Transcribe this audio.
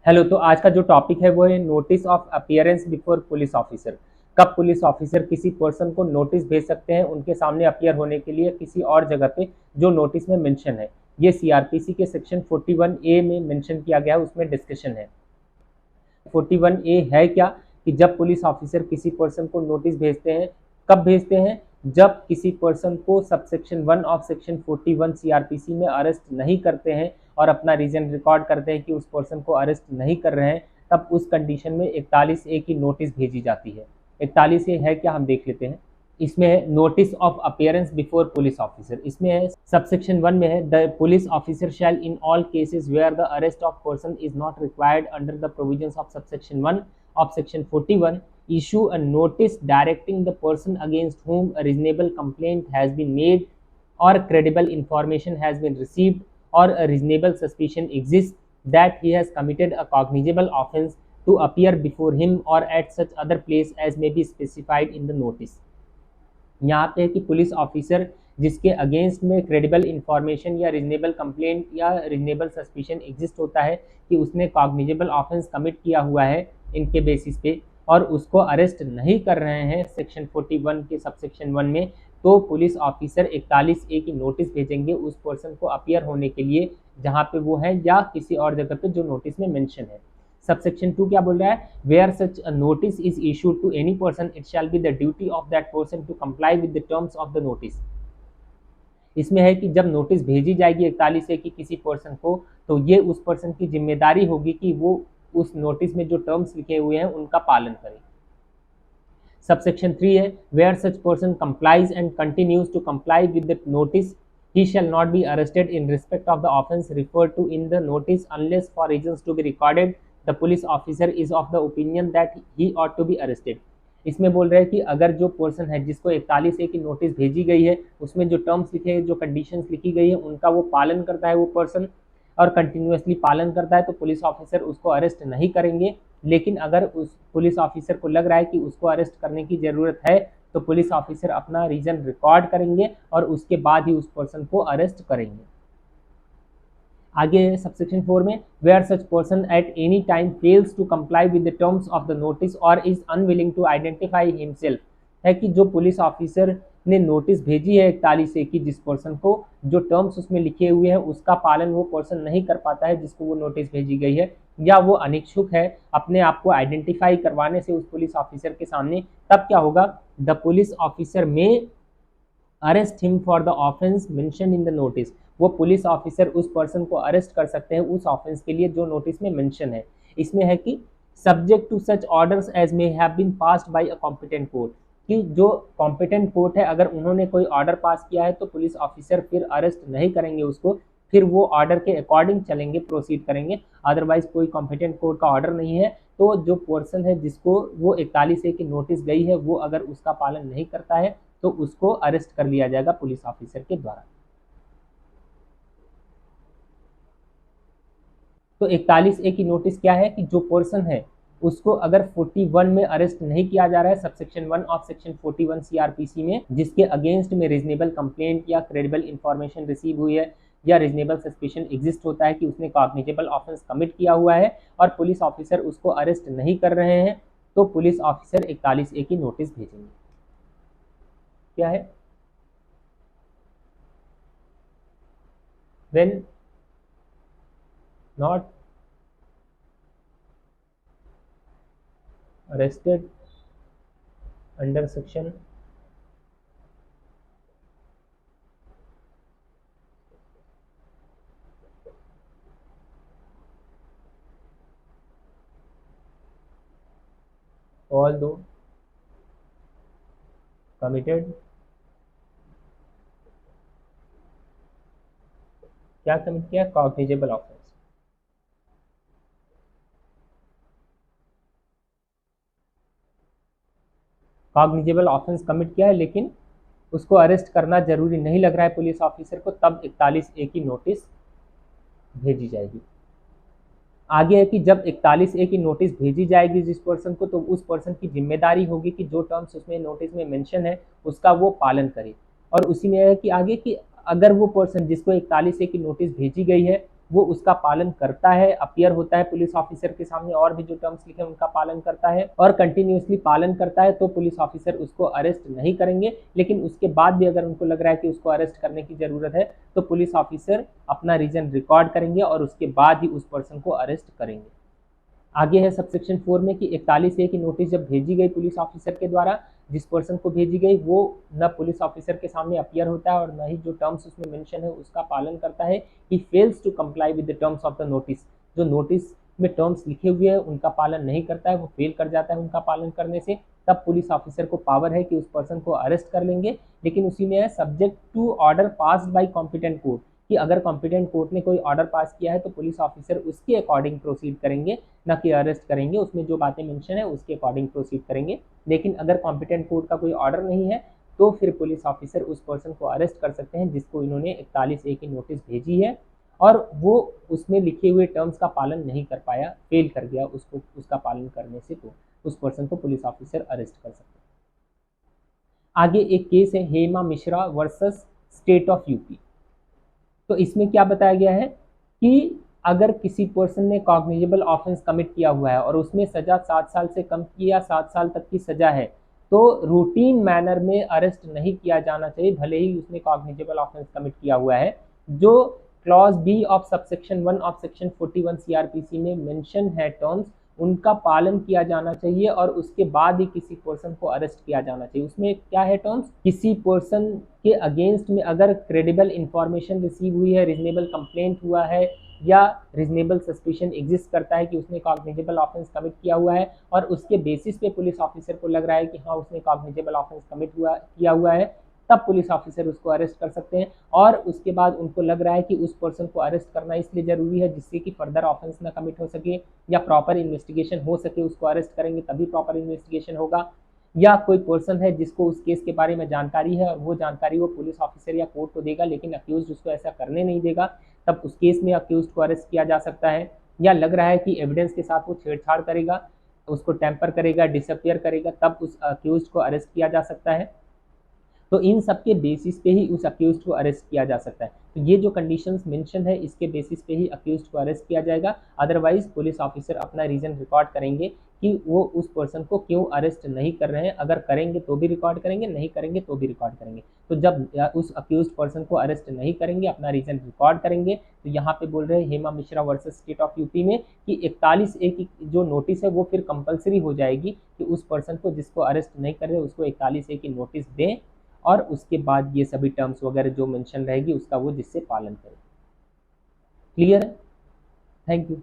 Hello. तो आज का जो टॉपिक है वो है notice of appearance before police officer. कब पुलिस ऑफिसर किसी पर्सन को नोटिस भेज सकते हैं उनके सामने अपीयर होने के लिए किसी और जगह पे जो नोटिस में मेंशन है। ये सीआरपीसी के सेक्शन 41A में मेंशन किया गया है, उसमें डिस्कशन है। 41A है क्या कि जब पुलिस ऑफिसर किसी पर्सन को नोटिस भेजते हैं, कब भेजते हैं? जब किसी पर्सन को सबसेक्शन 1 ऑफ सेक्शन 41 सीआरपीसी में अरेस्ट नहीं करते हैं और अपना रीजन रिकॉर्ड करते हैं कि उस पर्सन को अरेस्ट नहीं कर रहे हैं, तब उस कंडीशन में 41A की नोटिस भेजी जाती है। 41A है क्या, हम देख लेते हैं। इसमें है notice of appearance before police officer. इसमें है सबसेक्शन 1 में है the police officer shall in all cases where the arrest of person is not required under the provisions of subsection 1 of section 41 issue a notice directing the person against whom a reasonable complaint has been made or credible information has been received or a reasonable suspicion exists that he has committed a cognizable offense to appear before him or at such other place as may be specified in the notice। यहाँ पे है कि police officer जिसके against में credible information या reasonable complaint या reasonable suspicion exist होता है कि उसने कॉग्निजेबल ऑफेंस कमिट किया हुआ है इनके बेसिस पे और उसको अरेस्ट नहीं कर रहे हैं सेक्शन 41 के सबसेक्शन 1 में, तो पुलिस ऑफिसर 41A की नोटिस भेजेंगे उस पर्सन को अपीयर होने के लिए जहाँ पे वो है या किसी और जगह पे जो नोटिस में मेंशन है। सबसेक्शन 2 क्या बोल रहा है? Where such a notice is issued to any person it shall be the duty of that person to comply with the terms of the notice. इसमें है कि जब नोटिस भेजी जाएगी 41A की किसी पर्सन को, तो ये उस पर्सन की जिम्मेदारी होगी कि वो उस नोटिस में जो टर्म्स लिखे हुए हैं उनका पालन करे। सबसेक्शन 3 है where such person complies and continues to comply with the notice he shall not be arrested in respect of the offence referred to in the notice unless for reasons to be recorded the police officer is of the opinion that he ought to be arrested। इसमें बोल रहे हैं कि अगर जो person है जिसको 41A की नोटिस भेजी गई है उसमें जो टर्म्स लिखे हैं, जो कंडीशंस लिखी गई है, उनका वो पालन करता है वो पर्सन और कंटिन्यूसली पालन करता है, तो पुलिस ऑफिसर उसको अरेस्ट नहीं करेंगे। लेकिन अगर उस पुलिस ऑफिसर को लग रहा है कि उसको अरेस्ट करने की ज़रूरत है तो पुलिस ऑफिसर अपना रीजन रिकॉर्ड करेंगे और उसके बाद ही उस पर्सन को अरेस्ट करेंगे। आगे सबसेक्शन 4 में where such person at any time fails to comply with the terms of the notice और is unwilling to identify himself, है कि जो पुलिस ऑफिसर ने नोटिस भेजी है 41A की जिस पर्सन को, जो टर्म्स उसमें लिखे हुए हैं उसका पालन वो पर्सन नहीं कर पाता है जिसको वो नोटिस भेजी गई है, या वो अनिच्छुक है अपने आप को आइडेंटिफाई करवाने से उस पुलिस ऑफिसर के सामने, तब क्या होगा? द पुलिस ऑफिसर में arrest him for the offence mention in the notice. वो पुलिस ऑफिसर उस पर्सन को अरेस्ट कर सकते हैं उस ऑफेंस के लिए जो नोटिस में मेंशन है। इसमें है कि subject to such orders as may have been passed by a competent court, कि जो कॉम्पिटेंट कोर्ट है अगर उन्होंने कोई ऑर्डर पास किया है तो पुलिस ऑफिसर फिर अरेस्ट नहीं करेंगे उसको, फिर वो ऑर्डर के अकॉर्डिंग चलेंगे, प्रोसीड करेंगे। अदरवाइज कोई कॉम्पिटेंट कोर्ट का ऑर्डर नहीं है तो जो पर्सन है जिसको वो 41A की नोटिस गई है वो अगर उसका पालन नहीं करता है तो उसको अरेस्ट कर लिया जाएगा पुलिस ऑफिसर के द्वारा। तो 41A की नोटिस क्या है कि जो पर्सन है उसको अगर 41 में अरेस्ट नहीं किया जा रहा है सबसेक्शन 1 ऑफ सेक्शन 41 सीआरपीसी में, जिसके अगेंस्ट में रीजनेबल कंप्लेंट या क्रेडिबल इंफॉर्मेशन रिसीव हुई है या रीजनेबल सस्पिशन एग्जिस्ट होता है कि उसने कॉग्निजेबल ऑफेंस कमिट किया हुआ है और पुलिस ऑफिसर उसको अरेस्ट नहीं कर रहे हैं, तो पुलिस ऑफिसर 41A की नोटिस भेजेंगे। क्या है? when not arrested under section although committed, क्या कमिट किया? Cognizable offence. Cognizable offence commit किया है लेकिन उसको अरेस्ट करना जरूरी नहीं लग रहा है पुलिस ऑफिसर को, तब 41A की नोटिस भेजी जाएगी। आगे है कि जब 41A की नोटिस भेजी जाएगी जिस पर्सन को, तो उस पर्सन की जिम्मेदारी होगी कि जो टर्म्स उसमें नोटिस में मेंशन है उसका वो पालन करे। और उसी में है कि आगे कि अगर वो पर्सन जिसको 41A की नोटिस भेजी गई है वो उसका पालन करता है, अपीयर होता है पुलिस ऑफिसर के सामने और भी जो टर्म्स लिखे उनका पालन करता है और कंटिन्यूसली पालन करता है, तो पुलिस ऑफिसर उसको अरेस्ट नहीं करेंगे। लेकिन उसके बाद भी अगर उनको लग रहा है कि उसको अरेस्ट करने की जरूरत है तो पुलिस ऑफिसर अपना रीजन रिकॉर्ड करेंगे और उसके बाद ही उस पर्सन को अरेस्ट करेंगे। आगे है सबसेक्शन 4 में कि 41A की नोटिस जब भेजी गई पुलिस ऑफिसर के द्वारा, जिस पर्सन को भेजी गई वो न पुलिस ऑफिसर के सामने अपीयर होता है और न ही जो टर्म्स उसमें मेंशन है उसका पालन करता है, he fails to comply with the terms of the notice. जो नोटिस में टर्म्स लिखे हुए हैं उनका पालन नहीं करता है, वो फेल कर जाता है उनका पालन करने से, तब पुलिस ऑफिसर को पावर है कि उस पर्सन को अरेस्ट कर लेंगे। लेकिन उसी में है subject to order passed by competent court, कि अगर कॉम्पिटेंट कोर्ट ने कोई ऑर्डर पास किया है तो पुलिस ऑफिसर उसके अकॉर्डिंग प्रोसीड करेंगे, न कि अरेस्ट करेंगे। उसमें जो बातें मेंशन है उसके अकॉर्डिंग प्रोसीड करेंगे। लेकिन अगर कॉम्पिटेंट कोर्ट का कोई ऑर्डर नहीं है तो फिर पुलिस ऑफिसर उस पर्सन को अरेस्ट कर सकते हैं जिसको इन्होंने 41A की नोटिस भेजी है और वो उसमें लिखे हुए टर्म्स का पालन नहीं कर पाया, फेल कर गया उसको उसका पालन करने से, तो उस पर्सन को पुलिस ऑफिसर अरेस्ट कर सकते हैं। आगे एक केस है Hema Mishra versus state of UP. तो इसमें क्या बताया गया है कि अगर किसी पर्सन ने कॉग्निजेबल ऑफेंस कमिट किया हुआ है और उसमें सजा 7 साल से कम की या 7 साल तक की सजा है तो रूटीन मैनर में अरेस्ट नहीं किया जाना चाहिए, भले ही उसने कॉग्निजेबल ऑफेंस कमिट किया हुआ है। जो clause B of subsection 1 of section 41 CrPC में मेंशन है टर्म्स, उनका पालन किया जाना चाहिए और उसके बाद ही किसी पर्सन को अरेस्ट किया जाना चाहिए। उसमें क्या है टर्म्स, किसी पर्सन के अगेंस्ट में अगर क्रेडिबल इंफॉर्मेशन रिसीव हुई है, रीजनेबल कंप्लेंट हुआ है या रीजनेबल सस्पिशन एग्जिस्ट करता है कि उसने कॉग्निजेबल ऑफेंस कमिट किया हुआ है और उसके बेसिस पे पुलिस ऑफिसर को लग रहा है कि हाँ उसने कॉग्निजेबल ऑफेंस कमिट किया हुआ है, तब पुलिस ऑफिसर उसको अरेस्ट कर सकते हैं। और उसके बाद उनको लग रहा है कि उस पर्सन को अरेस्ट करना इसलिए जरूरी है जिससे कि फर्दर ऑफेंस ना कमिट हो सके या प्रॉपर इन्वेस्टिगेशन हो सके, उसको अरेस्ट करेंगे तभी प्रॉपर इन्वेस्टिगेशन होगा। या कोई पर्सन है जिसको उस केस के बारे में जानकारी है और वो जानकारी वो पुलिस ऑफिसर या कोर्ट को देगा लेकिन अक्यूज उसको ऐसा करने नहीं देगा, तब उस केस में अक्यूज को अरेस्ट किया जा सकता है। या लग रहा है कि एविडेंस के साथ वो छेड़छाड़ करेगा, उसको टेम्पर करेगा, डिसअपियर करेगा, तब उस अक्यूज को अरेस्ट किया जा सकता है। तो इन सब के बेसिस पे ही उस अक्यूज्ड को अरेस्ट किया जा सकता है। तो ये जो कंडीशंस मेंशन है इसके बेसिस पे ही अक्यूज्ड को अरेस्ट किया जाएगा। अदरवाइज पुलिस ऑफिसर अपना रीजन रिकॉर्ड करेंगे कि वो उस पर्सन को क्यों अरेस्ट नहीं कर रहे हैं, अगर करेंगे तो भी रिकॉर्ड करेंगे, नहीं करेंगे तो भी रिकॉर्ड करेंगे। तो जब उस अक्यूज्ड पर्सन को अरेस्ट नहीं करेंगे, अपना रीजन रिकॉर्ड करेंगे, तो यहाँ पे बोल रहे हैं Hema Mishra versus state of UP में कि 41A की जो नोटिस है वो फिर कंपलसरी हो जाएगी कि उस पर्सन को जिसको अरेस्ट नहीं कर रहे उसको 41A की नोटिस दें और उसके बाद ये सभी टर्म्स वगैरह जो मेंशन रहेगी उसका वो जिससे पालन करे। क्लियर है? Thank you.